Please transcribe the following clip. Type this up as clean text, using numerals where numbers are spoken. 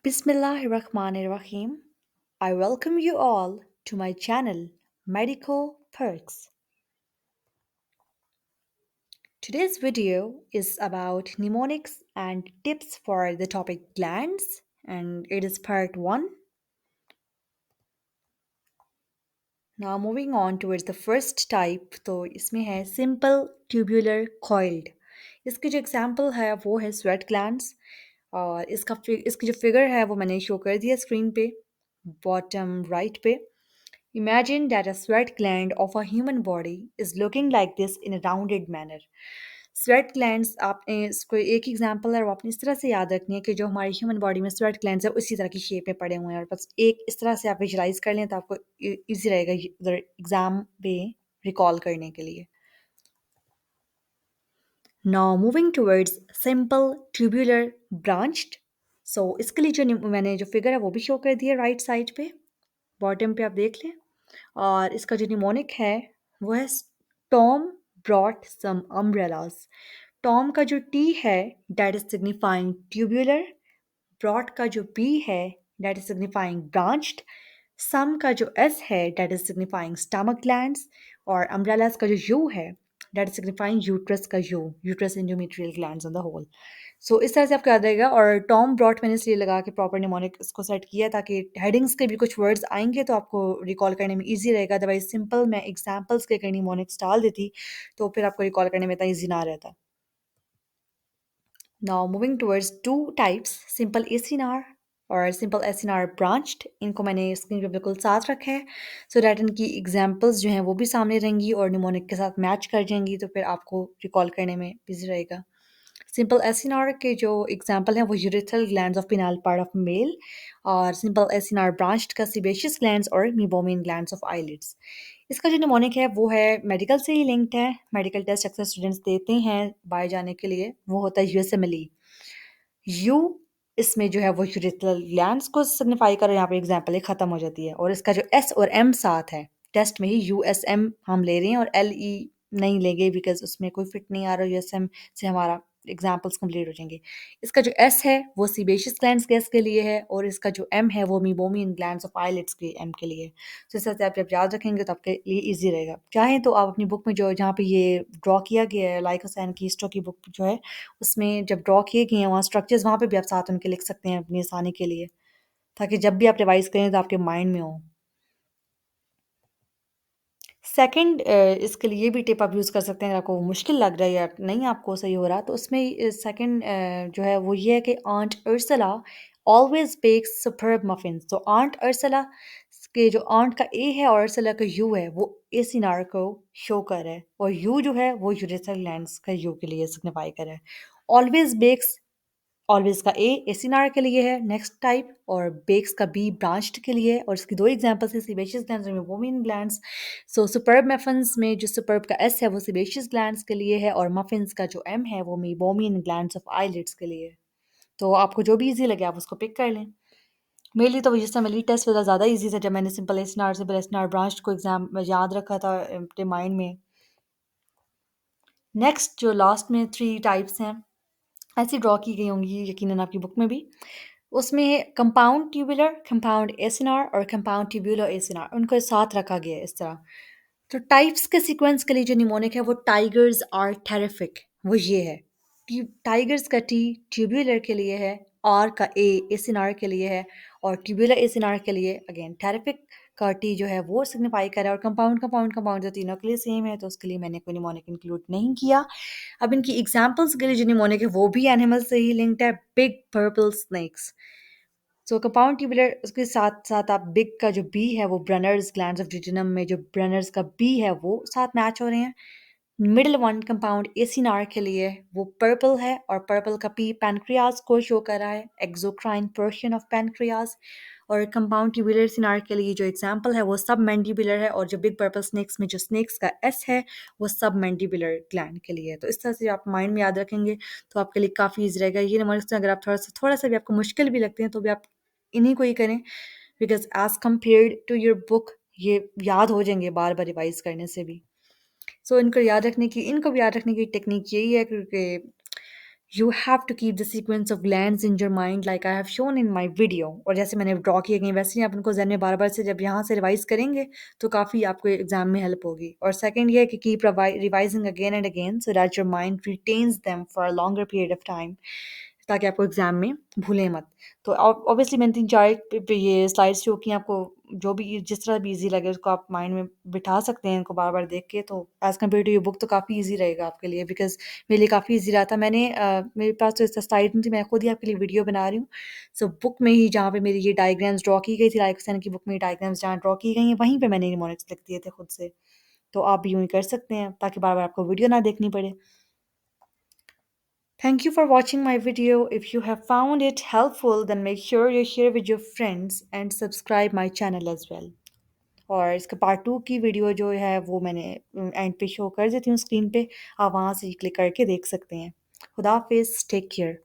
Bismillahirrahmanirrahim. I welcome you all to my channel, Medical Perks. Today's video is about mnemonics and tips for the topic glands, and it is part 1. Now moving on towards the first type, तो इसमें है simple tubular coiled. इसकी जो example है वो है sweat glands और इसकी जो फिगर है वो मैंने शो कर दिया स्क्रीन पे बॉटम राइट पे. Imagine that a sweat gland of a human body is looking like this in a rounded manner. Sweat glands आपने इसको एक एग्जांपल है और आपने इस तरह से याद रखनी है कि जो हमारी ह्यूमन बॉडी में स्वेट ग्लैंड्स है उसी तरह की शेप में पड़े हुए हैं और बस एक इस तरह से आप विजुलाइज कर लें तो आपको इजी रहेगा उधर एग्जाम में रिकॉल करने के लिए. Now moving towards simple tubular branched. So इसके लिए जो मैंने जो फिगर है वो भी शो कर दिया राइट साइड पे बॉटम पे आप देख लें और इसका जो निमोनिक है वो है Tom brought some umbrellas. Tom का जो टी है that is signifying tubular, broad का जो बी है that is signifying branched, some का जो एस है that is signifying stomach glands और अम्ब्रेलास का जो यू है दैट इज सिग्निफाइंग यूट्रस का U, uterus endometrial glands on the whole. So इस तरह से आपको याद रहेगा और टॉम ब्रॉट मैंने इसलिए लगा के प्रॉपर निमोनिक इसको सेट किया ताकि हेडिंग्स के भी कुछ वर्ड्स आएंगे तो आपको रिकॉल करने में ईजी रहेगा. अदरवाइज सिंपल मैं एग्जाम्पल्स के कहीं निमोनिक्स डाल देती तो फिर आपको रिकॉल करने में इतना ईजी ना रहता. Now moving towards two types, simple ACNR और सिंपल एसएनआर ब्रांच्ड. इनको मैंने स्क्रीन पे बिल्कुल साथ रखा है सो दैट इनकी एग्जांपल्स जो हैं वो भी सामने रहेंगी और निमोनिक के साथ मैच कर जाएंगी तो फिर आपको रिकॉल करने में इजी रहेगा. सिंपल एसएनआर के जो एग्जांपल हैं वो urethral glands of penile part of male और सिंपल एसएनआर ब्रांच्ड का सीबेशियस ग्लैंड्स और मीबोमियन ग्लैंड्स ऑफ आईलिड्स. इसका जो निमोनिक है वो है मेडिकल से ही लिंक्ड है. मेडिकल टेस्ट अक्सर स्टूडेंट्स देते हैं बाहर जाने के लिए, वो होता है यूएसएमएलई. यू इसमें जो है वो यूरेथ्रल ग्लैंड्स को सिग्निफाई कर, यहाँ पे एग्जांपल ही खत्म हो जाती है और इसका जो एस और एम साथ है टेस्ट में ही यूएसएम हम ले रहे हैं और एल ई नहीं लेंगे बिकॉज उसमें कोई फिट नहीं आ रहा यूएसएम से हमारा एग्जाम्पल्स कंप्लीट हो जाएंगे. इसका जो एस है वो सीबेशियस ग्लैंड्स के एस के लिए है और इसका जो एम है वो मीबोमियन ग्लैंड्स ऑफ आईलिड्स के एम के लिए है. तो इस तरह से आप जब याद रखेंगे तो आपके लिए ईजी रहेगा. चाहें तो आप अपनी बुक में जो जहाँ पे ये ड्रॉ किया गया है लाइकोसैन की हिस्टो की बुक जो है उसमें जब ड्रॉ किए गए हैं वहाँ स्ट्रक्चर्स वहाँ पे भी आप साथ उनके लिख सकते हैं अपनी आसानी के लिए ताकि जब भी आप रिवाइज करें तो आपके माइंड में हो. सेकंड इसके लिए भी टिप आप यूज़ कर सकते हैं अगर आपको मुश्किल लग रहा है या नहीं आपको सही हो रहा तो उसमें सेकंड जो है वो ये है कि aunt Ursula always bakes superb muffin. तो आंट अर्सला के जो आंट का ए है और अर्सला का यू है वो ए सिनार को शो कर रहा है और यू जो है वो यूरेथ्रल ग्लैंड्स का यू के लिए सिग्निफाई कर रहा है. ऑलवेज बेक्स ऑलवेज का ए एसिनार के लिए है नेक्स्ट टाइप और बेक्स का बी ब्रांच्ड के लिए है और इसकी दो एग्जांपल्स हैं सीबेशियस ग्लैंड्स और मेबोमियन ग्लैंड्स. सो सुपर्ब मफिन्स में जो सुपर्ब का एस है वो सीबेशियस ग्लैंड्स के लिए है और मफिन्स का जो एम है वो मेबोमियन ग्लैंड्स ऑफ आईलिड्स के लिए है. तो आपको जो भी ईजी लगे आप उसको पिक कर लें. मेरे लिए तो जिस समय ली टेस्ट वाला ज़्यादा ईजी था जब मैंने सिंपल एसिनार ब्रांच को एग्जाम याद रखा था अपने माइंड में. नेक्स्ट जो लास्ट में थ्री टाइप्स हैं ऐसी ड्रॉ की गई होंगी यकीनन आपकी बुक में भी. उसमें कंपाउंड ट्यूबुलर, कंपाउंड एसिनार और कंपाउंड ट्यूबुलर एसिनार उनको साथ रखा गया है इस तरह. तो टाइप्स के सीक्वेंस के लिए जो निमोनिक है वो टाइगर्स आर टेरिफिक, वो ये है. टाइगर्स का टी ट्यूबुलर के लिए है, आर का ए एसिनार के लिए है और ट्यूबुलर एसिनार के लिए अगेन टेरिफिक का टी जो है वो सिग्निफाई कर रहा है. और कंपाउंड कंपाउंड कंपाउंड जो तीनों के लिए सेम है तो उसके लिए मैंने कोई निमोनिक इंक्लूड नहीं किया. अब इनकी एग्जाम्पल्स के लिए जो निमोनिक है वो भी एनिमल से ही लिंक्ड है, big purple snakes. So compound tubular उसके साथ साथ आप बिग का जो बी है वो ब्रनर्स ग्लैंड्स ऑफ डिजिनम में जो ब्रनर्स का बी है वो साथ मैच हो रहे हैं. मिडिल वन कंपाउंड एसिनार के लिए वो पर्पल है और पर्पल का पी पैनक्रियाज को शो कर रहा है, एक्सोक्राइन पोर्शन ऑफ पैनक्रियाज. और कंपाउंड ट्यूबुलर सिनार के लिए जो एग्जांपल है वो सब मैंडिबुलर है और जो बिग पर्पल स्नेक्स में जो स्नेक्स का एस है वो सब मैंडिबुलर ग्लैंड के लिए है. तो इस तरह से आप माइंड में याद रखेंगे तो आपके लिए काफ़ी ईजी रहेगा. ये नंबर अगर आप थोड़ा सा भी आपको मुश्किल भी लगते हैं तो भी आप इन्हीं को ही करें because as compared to your book ये याद हो जाएंगे बार बार रिवाइज करने से भी. सो इनको भी याद रखने की टेक्निक यही है क्योंकि You have to keep the sequence of glands in your mind like I have shown in my video। और जैसे मैंने ड्रॉ किए गए वैसे ही आप उनको जहन में बार बार से जब यहाँ से रिवाइज करेंगे तो काफ़ी आपको एग्जाम में हेल्प होगी। और सेकंड ये है कि keep revising again and again so that your mind retains them for a longer period of time, ताकि आपको एग्जाम में भूलें मत। तो ऑब्वियसली मैंने 3-4 ये स्लाइड्स शो की आपको, जो भी जिस तरह भी ईज़ी लगे उसको आप माइंड में बिठा सकते हैं इनको बार-बार देख के, तो एज़ कम्पेयर टू ये बुक तो काफ़ी ईज़ी रहेगा आपके लिए, बिकॉज़ मेरे लिए काफ़ी ईज़ी रहा था। मेरे पास तो इस स्लाइड नहीं थी, मैं खुद ही आपके लिए वीडियो बना रही हूँ। सो बुक में ही जहाँ पे मेरी ये डायग्राम्स ड्रॉ की गई थी, लाइक हुसैन की बुक में डायग्राम्स जहाँ ड्रॉ की गई हैं, वहीं पे मैंने निमोनिक्स लिख दिए थे खुद से। तो आप भी यूँ ही कर सकते हैं ताकि बार-बार आपको वीडियो ना देखनी पड़े। Thank you for watching my video. If you have found it helpful, then make sure you share with your friends and subscribe my channel as well. और इसका पार्ट 2 की वीडियो जो है वो मैंने एंड पे शो कर देती हूँ स्क्रीन पे, आप वहाँ से क्लिक करके देख सकते हैं। खुदा हाफिज़, टेक केयर।